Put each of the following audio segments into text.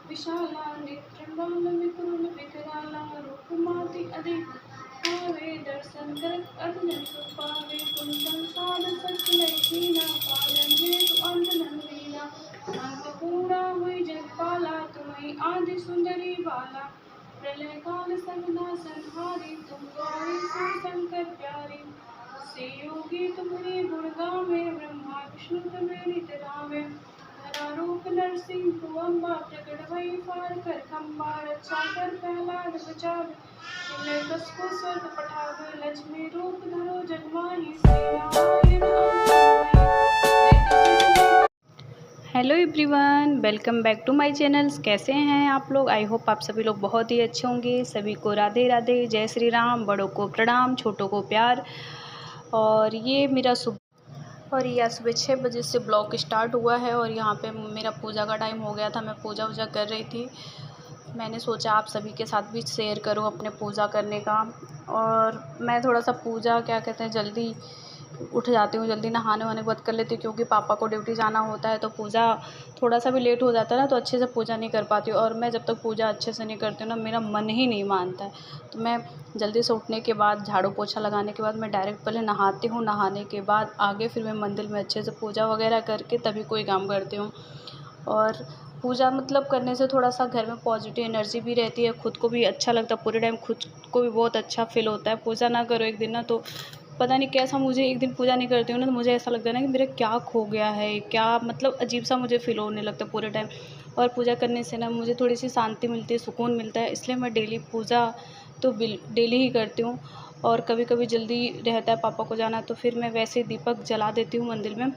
विशाला नेत्रंडाल विकरुल विकराला रूपमाति अधिक पावे दर्शन करत अर्जुन को पावे तुम संसार सकल कीना पालन हेतु अंजन लीला अंत पूरा हुई जगपाला तुम्हें आदि सुंदरी बाला प्रलय काल सर्वदा संहारी तुम गौरी शंकर प्यारी से योगी तुम्हारी गुण गावे ब्रह्मा विष्णु तुम्हें नित रावे रूप नरसिंह को अम्बा प्रगट भई पार कर खम्बा रक्षा कर प्रहलाद बचावे तिन्ने कस को स्वर्ग पठावे लक्ष्मी रूप धरो जगमाही hello everyone, welcome back to my channels. कैसे हैं आप लोग? आई होप आप सभी लोग बहुत ही अच्छे होंगे। सभी को राधे राधे, जय श्री राम। बड़ों को प्रणाम, छोटों को प्यार। और ये मेरा सुबह 6 बजे से ब्लॉग स्टार्ट हुआ है और यहाँ पे मेरा पूजा का टाइम हो गया था। मैं पूजा वूजा कर रही थी। मैंने सोचा आप सभी के साथ भी शेयर करूँ अपने पूजा करने का। और मैं थोड़ा सा पूजा जल्दी उठ जाती हूँ, जल्दी नहाने वाने के बाद कर लेती हूँ, क्योंकि पापा को ड्यूटी जाना होता है तो पूजा थोड़ा सा भी लेट हो जाता है ना, तो अच्छे से पूजा नहीं कर पाती हूँ। और मैं जब तक पूजा अच्छे से नहीं करती हूँ ना, मेरा मन ही नहीं मानता है। तो मैं जल्दी से उठने के बाद, झाड़ू पोछा लगाने के बाद मैं डायरेक्ट पहले नहाती हूँ। नहाने के बाद आगे फिर मैं मंदिर में अच्छे से पूजा वगैरह करके तभी कोई काम करती हूँ। और पूजा करने से थोड़ा सा घर में पॉजिटिव एनर्जी भी रहती है, खुद को भी अच्छा लगता है। पूरे टाइम खुद को भी बहुत अच्छा फील होता है। पूजा ना करो एक दिन ना, तो पता नहीं कैसा, मुझे एक दिन पूजा नहीं करती हूँ ना, तो मुझे ऐसा लगता है ना कि मेरा क्या खो गया है, क्या अजीब सा मुझे फील होने लगता है पूरे टाइम। और पूजा करने से ना मुझे थोड़ी सी शांति मिलती है, सुकून मिलता है। इसलिए मैं डेली पूजा तो डेली ही करती हूँ। और कभी कभी जल्दी रहता है पापा को जाना, तो फिर मैं वैसे दीपक जला देती हूँ मंदिर में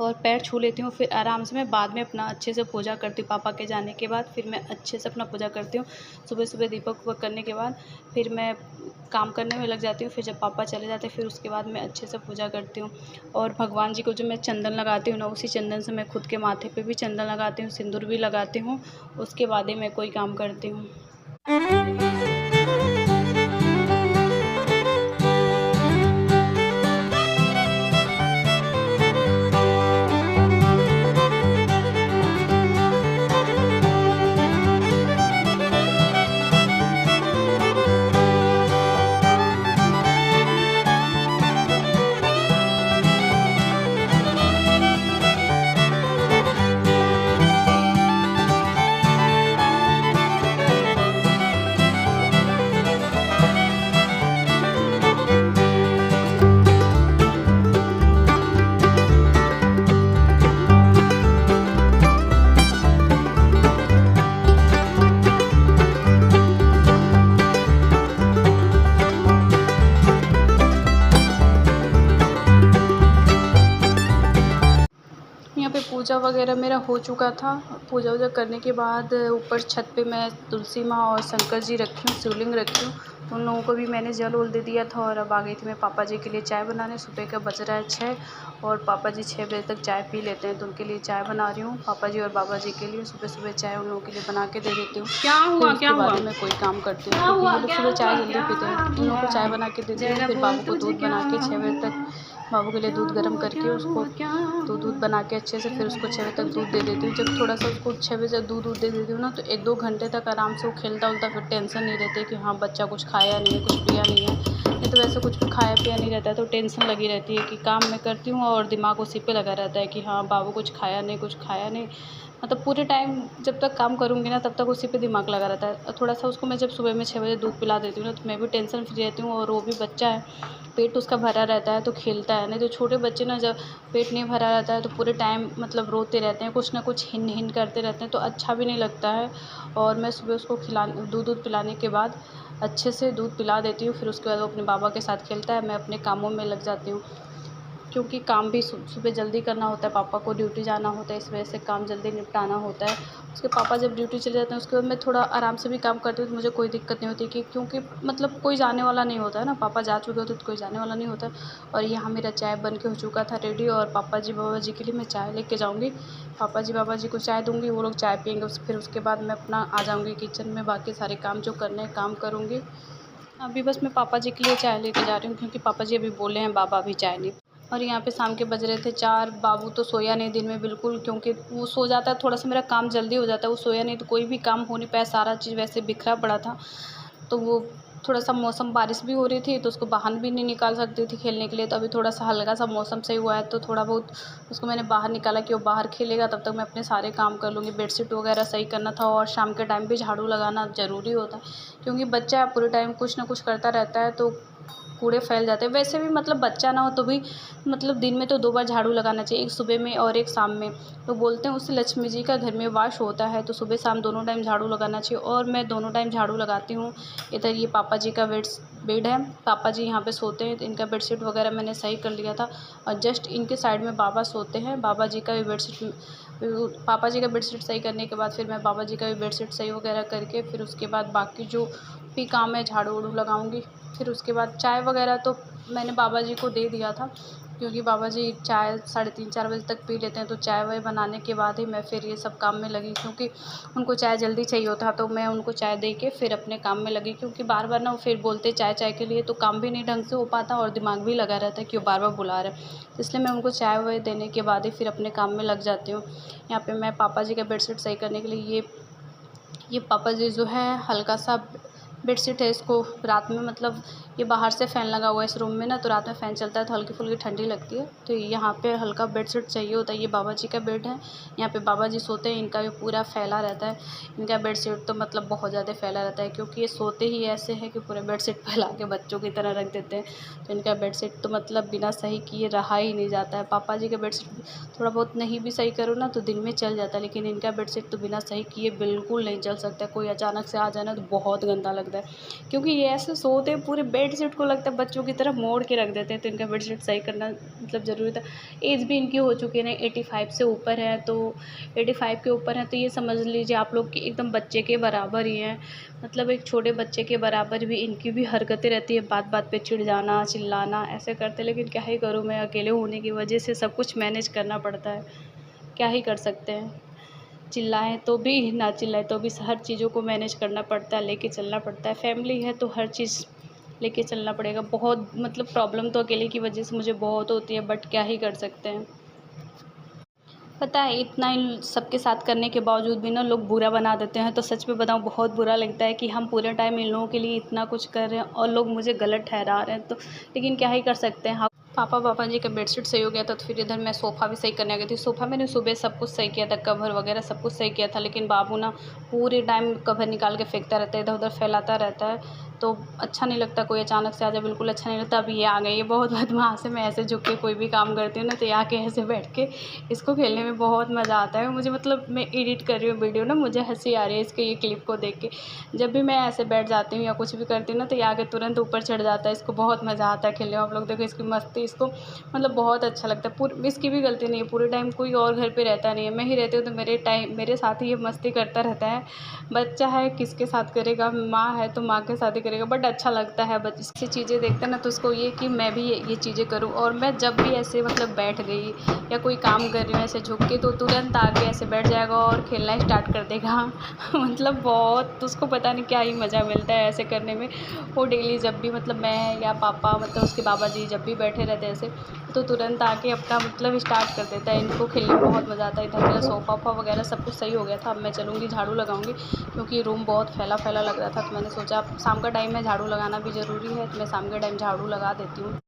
और पैर छू लेती हूँ। फिर आराम से मैं बाद में अपना अच्छे से पूजा करती हूँ। पापा के जाने के बाद फिर मैं अच्छे से अपना पूजा करती हूँ। सुबह सुबह दीपक वक करने के बाद फिर मैं काम करने में लग जाती हूँ। फिर जब पापा चले जाते हैं फिर उसके बाद मैं अच्छे से पूजा करती हूँ। और भगवान जी को जो मैं चंदन लगाती हूँ ना, उसी चंदन से मैं खुद के माथे पे भी चंदन लगाती हूँ, सिंदूर भी लगाती हूँ। उसके बाद ही मैं कोई काम करती हूँ। यहाँ पे पूजा वगैरह मेरा हो चुका था। पूजा वूजा करने के बाद ऊपर छत पे मैं तुलसी माँ और शंकर जी रखी हूँ, शिवलिंग रखी हूँ। उन लोगों को भी मैंने जल उल दे दिया था। और अब आ गई थी मैं पापा जी के लिए चाय बनाने। सुबह का बज रहा है 6 और पापा जी 6 बजे तक चाय पी लेते हैं, तो उनके लिए चाय बना रही हूँ। पापा जी और बाबा जी के लिए सुबह सुबह चाय उन लोगों के लिए बना के दे देती हूँ। फिर उसके बाद मैं कोई काम करती हूँ, क्योंकि वो लोग सुबह चाय जल्दी पीते हैं। उन लोगों को चाय बना के देती हूँ। फिर बाबू को दूध बना के 6 बजे तक बाबू के लिए दूध गर्म करके उसको दूध बना के अच्छे से फिर उसको 6 बजे तक दूध दे देती हूँ। जब थोड़ा सा उसको 6 बजे तक दूध दे देती हूँ ना, तो 1-2 घंटे तक आराम से वो खेलता उलता, फिर टेंशन नहीं रहती कि हाँ बच्चा कुछ खाया नहीं है, कुछ पिया नहीं है। नहीं तो वैसे कुछ भी खाया पिया नहीं रहता है तो टेंशन लगी रहती है कि काम मैं करती हूँ और दिमाग उसी पे लगा रहता है कि हाँ बाबू कुछ खाया नहीं। पूरे टाइम जब तक काम करूँगी ना तब तक उसी पे दिमाग लगा रहता है। थोड़ा सा उसको मैं जब सुबह में 6 बजे दूध पिला देती हूँ ना, तो मैं भी टेंशन फ्री रहती हूँ। और वो भी बच्चा है, पेट उसका भरा रहता है तो खेलता है। नहीं तो छोटे बच्चे ना, जब पेट नहीं भरा रहता है तो पूरे टाइम रोते रहते हैं, कुछ ना कुछ हिन हिन करते रहते हैं, तो अच्छा भी नहीं लगता है। और मैं सुबह उसको दूध पिलाने के बाद अच्छे से दूध पिला देती हूँ। फिर उसके बाद वो अपने बाबा के साथ खेलता है, मैं अपने कामों में लग जाती हूँ, क्योंकि काम भी सुबह जल्दी करना होता है। पापा को ड्यूटी जाना होता है, इस वजह से काम जल्दी निपटाना होता है। उसके पापा जब ड्यूटी चले जाते हैं उसके बाद मैं थोड़ा आराम से भी काम करती हूँ तो मुझे कोई दिक्कत नहीं होती कि क्योंकि मतलब कोई जाने वाला नहीं होता है ना, पापा जा चुके होते तो कोई जाने वाला नहीं होता। और यहाँ मेरा चाय बन के हो चुका था रेडी और पापा जी बाबा जी के लिए मैं चाय लेके जाऊँगी। पापा जी बाबा जी को चाय दूँगी, वो लोग चाय पिएंगे, फिर उसके बाद मैं अपना आ जाऊँगी किचन में, बाकी सारे काम जो करने हैं काम करूँगी। अभी बस मैं पापा जी के लिए चाय लेके जा रही हूँ क्योंकि पापा जी अभी बोले हैं बाबा अभी चाय नहीं। और यहाँ पे शाम के बज रहे थे 4। बाबू तो सोया नहीं दिन में बिल्कुल, क्योंकि वो सो जाता है थोड़ा-सा मेरा काम जल्दी हो जाता है, वो सोया नहीं तो कोई भी काम हो नहीं पाया, सारा चीज़ वैसे बिखरा पड़ा था। तो वो थोड़ा-सा मौसम बारिश भी हो रही थी तो उसको बाहर भी नहीं निकाल सकती थी खेलने के लिए, तो अभी थोड़ा-सा हल्का-सा मौसम सही हुआ है तो थोड़ा बहुत उसको मैंने बाहर निकाला कि वो बाहर खेलेगा, तब तक मैं अपने सारे काम कर लूँगी। बेडशीट वगैरह सही करना था और शाम के टाइम भी झाड़ू लगाना ज़रूरी होता है क्योंकि बच्चा पूरे टाइम कुछ ना कुछ करता रहता है तो कूड़े फैल जाते हैं। वैसे भी मतलब बच्चा ना हो तो भी मतलब दिन में तो 2 बार झाड़ू लगाना चाहिए, एक सुबह में और एक शाम में। तो बोलते हैं उससे लक्ष्मी जी का घर में वास होता है, तो सुबह शाम दोनों टाइम झाड़ू लगाना चाहिए और मैं दोनों टाइम झाड़ू लगाती हूँ। इधर ये पापा जी का बेड है, पापा जी यहाँ पे सोते हैं, तो इनका बेडशीट वगैरह मैंने सही कर लिया था और जस्ट इनके साइड में बाबा सोते हैं। बाबा जी का भी बेडशीट पापा जी का बेडशीट सही करने के बाद फिर मैं बाबा जी का भी बेडशीट सही वगैरह करके फिर उसके बाद बाकी जो भी काम है झाड़ू वाड़ू लगाऊंगी। फिर उसके बाद चाय वगैरह तो मैंने बाबा जी को दे दिया था क्योंकि बाबा जी चाय 3:30-4 बजे तक पी लेते हैं, तो चाय वाय बनाने के बाद ही मैं फिर ये सब काम में लगी क्योंकि उनको चाय जल्दी चाहिए होता, तो मैं उनको चाय दे के फिर अपने काम में लगी क्योंकि बार बार ना वो फिर बोलते चाय चाय के लिए, तो काम भी नहीं ढंग से हो पाता और दिमाग भी लगा रहता है कि वो बार बार बुला रहे हैं, तो इसलिए मैं उनको चाय वाय देने के बाद ही फिर अपने काम में लग जाती हूँ। यहाँ पे मैं पापा जी का बेडशीट सही करने के लिए ये पापा जी जो है हल्का सा बेडशीट है, इसको रात में मतलब ये बाहर से फ़ैन लगा हुआ है इस रूम में ना, तो रात में फ़ैन चलता है तो हल्की फुल्की ठंडी लगती है, तो यहाँ पे हल्का बेडशीट चाहिए होता है। ये बाबा जी का बेड है, यहाँ पे बाबा जी सोते हैं, इनका भी पूरा फैला रहता है। इनका बेडशीट तो मतलब बहुत ज़्यादा फैला रहता है क्योंकि ये सोते ही ऐसे हैं कि पूरे बेडशीट फैला के बच्चों की तरह रख देते हैं, तो इनका बेडशीट तो मतलब बिना सही किए रहा ही नहीं जाता है। पापा जी का बेडशीट थोड़ा बहुत नहीं भी सही करो ना तो दिन में चल जाता है, लेकिन इनका बेडशीट तो बिना सही किए बिल्कुल नहीं चल सकता। कोई अचानक से आ जाए ना तो बहुत गंदा लगता है क्योंकि ये ऐसे सोते हैं पूरे बेडशीट को लगता है बच्चों की तरह मोड़ के रख देते हैं, तो इनका बेडशीट सही करना मतलब ज़रूरी था। एज भी इनकी हो चुकी है ना, 85 से ऊपर है, तो 85 के ऊपर है तो ये समझ लीजिए आप लोग कि एकदम बच्चे के बराबर ही हैं, मतलब एक छोटे बच्चे के बराबर भी इनकी भी हरकतें रहती है, बात बात पे चिढ़ जाना चिल्लाना ऐसे करते, लेकिन क्या ही करूँ मैं, अकेले होने की वजह से सब कुछ मैनेज करना पड़ता है, क्या ही कर सकते हैं। चिल्लाएँ तो भी, ना चिल्लाएँ तो भी हर चीज़ों को मैनेज करना पड़ता है, लेके चलना पड़ता है। फैमिली है तो हर चीज़ लेके चलना पड़ेगा। बहुत मतलब प्रॉब्लम तो अकेले की वजह से मुझे बहुत होती है, बट क्या ही कर सकते हैं। पता है इतना इन सबके साथ करने के बावजूद भी ना लोग बुरा बना देते हैं, तो सच में बताऊँ बहुत बुरा लगता है कि हम पूरे टाइम इन लोगों के लिए इतना कुछ कर रहे हैं और लोग मुझे गलत ठहरा रहे हैं, तो लेकिन क्या ही कर सकते हैं। पापा जी का बेडशीट सही हो गया था तो फिर इधर मैं सोफ़ा भी सही करने आ गई थी। सोफ़ा मैंने सुबह सब कुछ सही किया था, कवर वगैरह सब कुछ सही किया था, लेकिन बाबू ना पूरे टाइम कवर निकाल के फेंकता रहता है, इधर-उधर फैलाता रहता है, तो अच्छा नहीं लगता। कोई अचानक से आ जाए बिल्कुल अच्छा नहीं लगता। अब ये आ गई है बहुत बदमाश है, मैं ऐसे झुक के कोई भी काम करती हूँ ना तो ये आके ऐसे बैठ के इसको खेलने में बहुत मज़ा आता है मुझे। मतलब मैं एडिट कर रही हूँ वीडियो ना, मुझे हँसी आ रही है इसके ये क्लिप को देख के। जब भी मैं ऐसे बैठ जाती हूँ या कुछ भी करती हूँ ना तो ये आके तुरंत ऊपर चढ़ जाता है, इसको बहुत मज़ा आता है खेलने में। आप लोग देखो इसकी मस्ती, इसको मतलब बहुत अच्छा लगता है। इसकी भी गलती नहीं है, पूरे टाइम कोई और घर पे रहता नहीं है, मैं ही रहती हूँ तो मेरे साथ ही ये मस्ती करता रहता है। बच्चा है किसके साथ करेगा, माँ है तो माँ के साथ ही करेगा, बट अच्छा लगता है इसकी चीज़ें देखते हैं ना तो उसको ये कि मैं भी ये चीज़ें करूँ। और मैं जब भी ऐसे मतलब बैठ गई या कोई काम कर रही हूँ ऐसे झुक के तो तुरंत आके ऐसे बैठ जाएगा और खेलना स्टार्ट कर देगा मतलब बहुत उसको पता नहीं क्या ही मज़ा मिलता है ऐसे करने में। वो डेली जब भी मतलब मैं या पापा मतलब उसके बाबा जी जब भी बैठे रहते हैं ऐसे तो तुरंत आके अपना मतलब स्टार्ट कर देता है। इनको खेलने में बहुत मज़ा आता है। इधर मेरा सोफ़ा वोफ़ा वगैरह सब कुछ सही हो गया था। अब मैं चलूँगी झाड़ू लगाऊँगी क्योंकि रूम बहुत फैला लग रहा था, तो मैंने सोचा शाम का टाइम है झाड़ू लगाना भी ज़रूरी है, तो मैं शाम के टाइम झाड़ू लगा देती हूँ।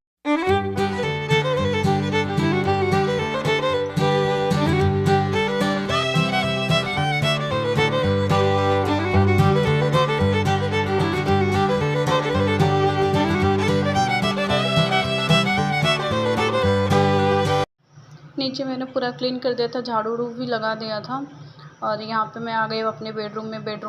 नीचे मैंने पूरा क्लीन कर दिया था, झाड़ू-वाड़ू भी लगा दिया था और यहाँ पे मैं आ गई हूँ अपने बेडरूम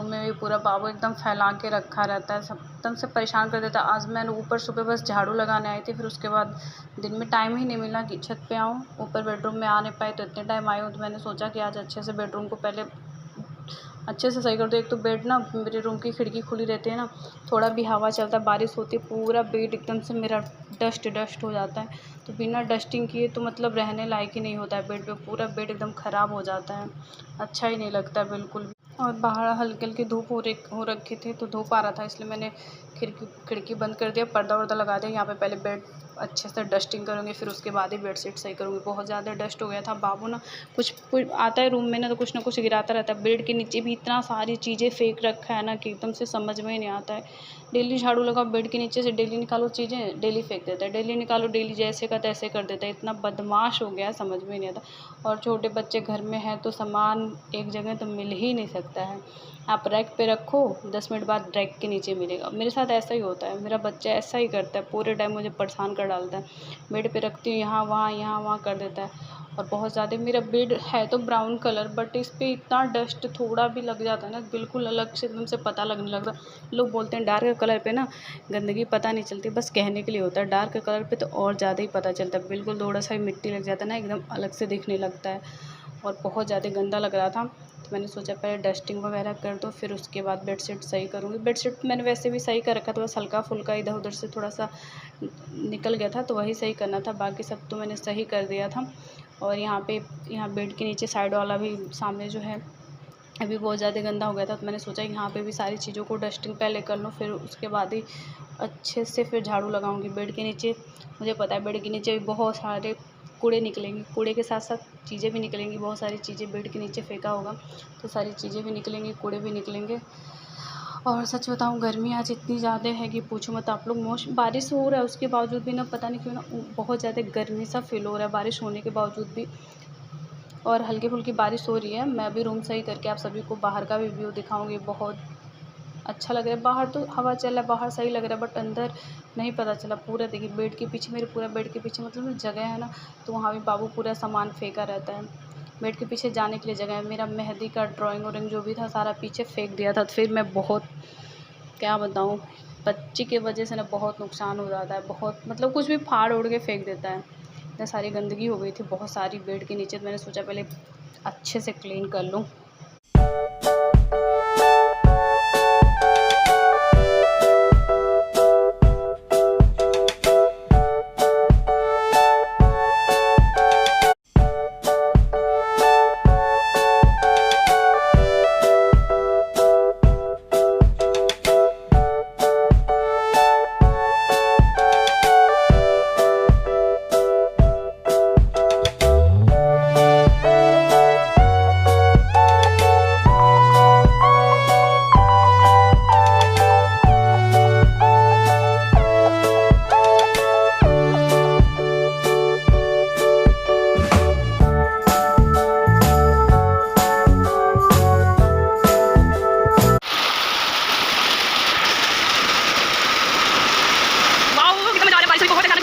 में भी पूरा बाबू एकदम फैला के रखा रहता है, सब एकदम से परेशान कर देता है। आज मैंने ऊपर सुबह बस झाड़ू लगाने आई थी, फिर उसके बाद दिन में टाइम ही नहीं मिला कि छत पे आऊँ। ऊपर बेडरूम में आ नहीं पाई तो इतने टाइम आई हूँ, तो मैंने सोचा कि आज अच्छे से बेडरूम को पहले अच्छे से सही कर दो। एक तो बेड ना मेरे रूम की खिड़की खुली रहती है ना, थोड़ा भी हवा चलता है, बारिश होती है, पूरा बेड एकदम से मेरा डस्ट हो जाता है। तो बिना डस्टिंग किए तो मतलब रहने लायक ही नहीं होता है बेड पे, पूरा बेड एकदम ख़राब हो जाता है, अच्छा ही नहीं लगता है बिल्कुल भी। और बाहर हल्की हल्की धूप हो रखी थी, तो धूप आ रहा था, इसलिए मैंने खिड़की बंद कर दिया, पर्दा वर्दा लगा दिया। यहाँ पे पहले बेड अच्छे से डस्टिंग करूँगी, फिर उसके बाद ही बेडशीट सही करूँगी। बहुत ज़्यादा डस्ट हो गया था। बाबू ना कुछ आता है रूम में ना, तो कुछ ना कुछ गिराता रहता है। बेड के नीचे भी इतना सारी चीज़ें फेंक रखा है ना कि एकदम से समझ में ही नहीं आता है। डेली झाड़ू लगाओ, बेड के नीचे से डेली निकालो चीज़ें, डेली फेंक देता है, डेली निकालो, डेली जैसे का तैसे कर देता है। इतना बदमाश हो गया है, समझ में नहीं आता। और छोटे बच्चे घर में हैं तो सामान एक जगह तो मिल ही नहीं सकता है। आप रैक पे रखो, 10 मिनट बाद रैक के नीचे मिलेगा। मेरे साथ ऐसा ही होता है, मेरा बच्चा ऐसा ही करता है, पूरे टाइम मुझे परेशान कर डालता है। बेड पे रखती हूँ, यहाँ वहाँ कर देता है। और बहुत ज़्यादा मेरा बेड है तो ब्राउन कलर, बट इस पे इतना डस्ट थोड़ा भी लग जाता है ना, बिल्कुल अलग से एकदम से पता लगने लगता। लोग बोलते हैं डार्क कलर पे ना गंदगी पता नहीं चलती, बस कहने के लिए होता है। डार्क कलर पे तो और ज़्यादा ही पता चलता है, बिल्कुल थोड़ा सा ही मिट्टी लग जाता है ना, एकदम अलग से दिखने लगता है। और बहुत ज़्यादा गंदा लग रहा था, तो मैंने सोचा पहले डस्टिंग वगैरह कर दो, फिर उसके बाद बेडशीट सही करूँगी। बेडशीट मैंने वैसे भी सही कर रखा था, बस हल्का फुल्का इधर उधर से थोड़ा सा निकल गया था, तो वही सही करना था। बाकी सब तो मैंने सही कर दिया था। और यहाँ बेड के नीचे साइड वाला भी सामने जो है अभी बहुत ज़्यादा गंदा हो गया था, तो मैंने सोचा यहाँ पे भी सारी चीज़ों को डस्टिंग पहले कर लूँ, फिर उसके बाद ही अच्छे से फिर झाड़ू लगाऊंगी। बेड के नीचे मुझे पता है बेड के नीचे भी बहुत सारे कूड़े निकलेंगे, कूड़े के साथ साथ चीज़ें भी निकलेंगी, बहुत सारी चीज़ें बेड के नीचे फेंका होगा, तो सारी चीज़ें भी निकलेंगी, कूड़े भी निकलेंगे। और सच बताऊँ गर्मी आज इतनी ज़्यादा है कि पूछो मत आप लोग। बारिश हो रहा है उसके बावजूद भी ना, पता नहीं क्यों ना बहुत ज़्यादा गर्मी सा फील हो रहा है बारिश होने के बावजूद भी। और हल्की फुल्की बारिश हो रही है। मैं अभी रूम सही करके आप सभी को बाहर का भी व्यू दिखाऊंगी। बहुत अच्छा लग रहा है, बाहर तो हवा चल रहा है, बाहर सही लग रहा है, बट अंदर नहीं पता चला। पूरा देखिए बेड के पीछे, मेरे पूरा बेड के पीछे मतलब जगह है ना, तो वहाँ भी बाबू पूरा सामान फेंका रहता है। बेड के पीछे जाने के लिए जगह है। मेरा मेहंदी का ड्राइंग व्राइंग जो भी था सारा पीछे फेंक दिया था। फिर मैं बहुत क्या बताऊँ, बच्चे की वजह से ना बहुत नुकसान हो जाता है, बहुत मतलब कुछ भी फाड़ उड़ के फेंक देता है। इतनी सारी गंदगी हो गई थी बहुत सारी बेड के नीचे, तो मैंने सोचा पहले अच्छे से क्लीन कर लूँ।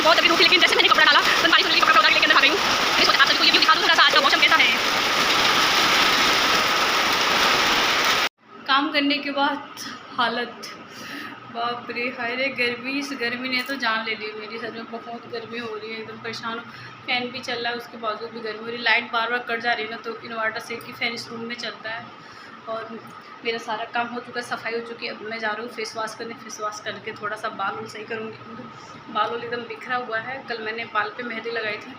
बहुत तभी धूप, लेकिन जैसे मैंने कपड़ा डाला तो बारिश होने कपड़ा लेके अंदर भाग गई हूँ। मैं सोचा आप सभी को ये भी दिखा दूँ थोड़ा सा आज का मौसम कैसा है। काम करने के बाद हालत बाप रे, हाय रे गर्मी, इस गर्मी ने तो जान ले ली मेरी। सच में बहुत गर्मी हो रही है, एकदम परेशान हूँ। फ़ैन भी चल रहा है, उसके बावजूद भी गर्मी हो रही है। लाइट बार बार कट जा रही है ना, तो इन्वर्टर से कि फ़ैन इस रूम में चलता है। और मेरा सारा काम हो चुका है, सफाई हो चुकी है। अब मैं जा रही हूँ फेस वॉश करने। फेस वॉश करके थोड़ा सा बाल सही करूँगी, क्योंकि बाल एकदम बिखरा हुआ है। कल मैंने बाल पे मेहंदी लगाई थी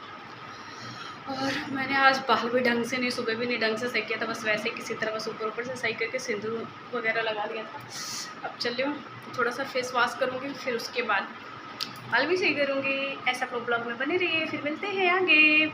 और मैंने आज बाल भी ढंग से नहीं, सुबह भी नहीं ढंग से सही किया था, बस वैसे ही किसी तरह बस ऊपर से सही करके सिंदूर वगैरह लगा लिया था। अब चल रही हूँ, थोड़ा सा फेस वॉश करूँगी, फिर उसके बाद बाल भी सही करूँगी। ऐसा ब्लॉग में बने रहिए, फिर मिलते हैं आगे।